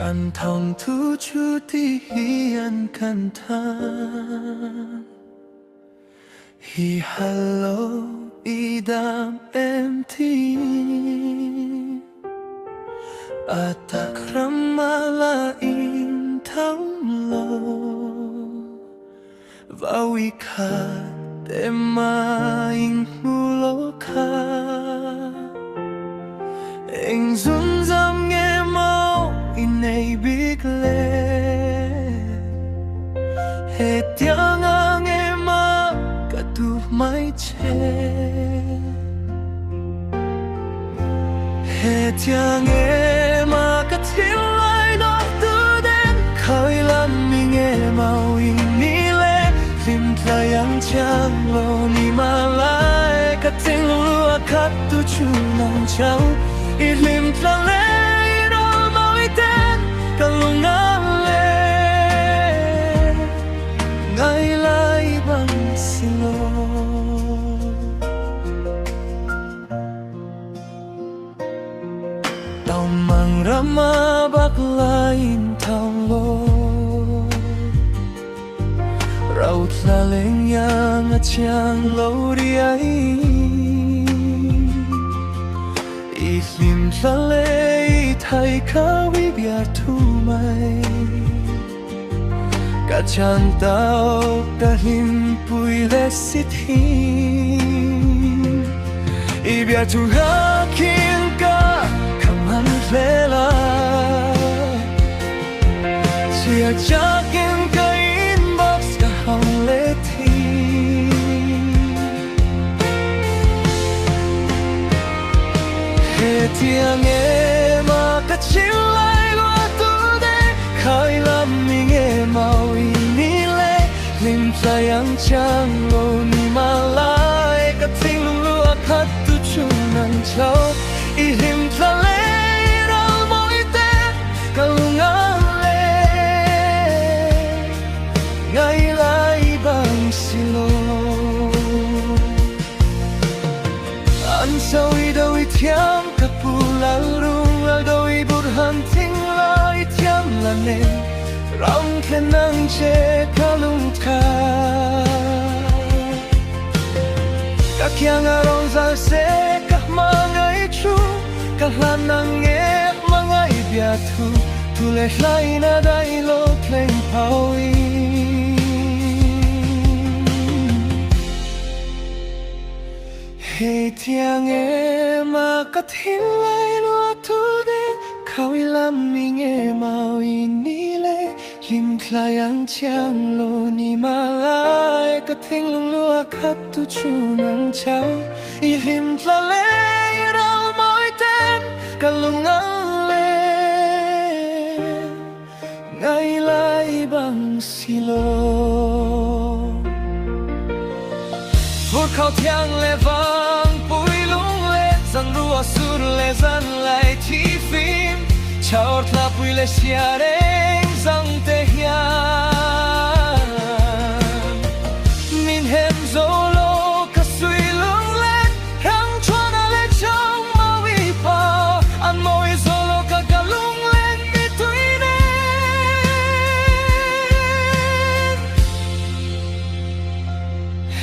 Anh thong thu chút đi hi anh cần thang hi hello idam em thi atakramala in thong lo vào ikha tema in mulo kha anh run răm nghe mau in này biết lệ hết tiếng nghe mà cả tu mãi che hết tiếng nghe mà cả thiên lại nó từ đến khơi làm mình nghe mau in ni lệ lim tay ang chang lo ni mà lại cả tiếng lúa cắt tu chu nang chau lim tay lệ kalung ale ngay lại bằng silo tao mang rama bak lain thao lo rau tla leng yang a chang lo di ai lim tla le thay khá vi bia thu mai cả chan tao cả him pui le sit hi i bia thu ha kin ka kam han le la chia cha kin ka inbox ka hong le thi he tiang chill lại loa tu de khơi làm mình nghe màu ini le lim say ang chang lo ni ma lai ka ting lua khat tu chu nang chau I lim ta le ra moi te ka lunga le ngay lại bằng silo an sao I đâu I thiam ka pu la rung la đâu I han ting lai thiam là nên rong khen nang che ka lung ka ka kyang a rong za se ka ma ngai chu ka lan nang nghe ma ngai bia thu le lai na dai lo kleng pau hey thiang em mà ka thiên lai lo thu khao làm mình nghe màu ini le lim khai ang chang lo ni ma lai ka thing lung lua khat tu chu nang chau I lim tla le rau moi ten ka lung ang le ngay lại bằng silo phút khao thiang le vang bụi lung le rằng rùa sur le dân lại thi phim chào tháp bụi le xia đen rằng te hia min hem zolo ka sui lung le rang chuan a le trong mau I pa an moi zolo ka lung lên mi tui ne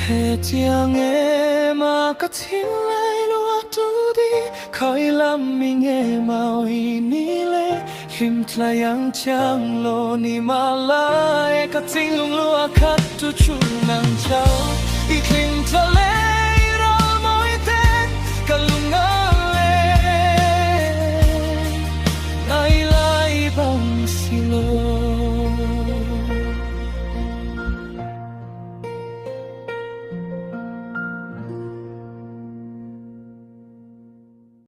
he tiang em mà ka thiên lai lo tu đi khơi làm mình nghe màu ini le lim tla yang chang lo ni ma lai ka ting lung lua khat tu chu nang chau I lim tla le ra moi te ka lung a le ngay lại bằng silo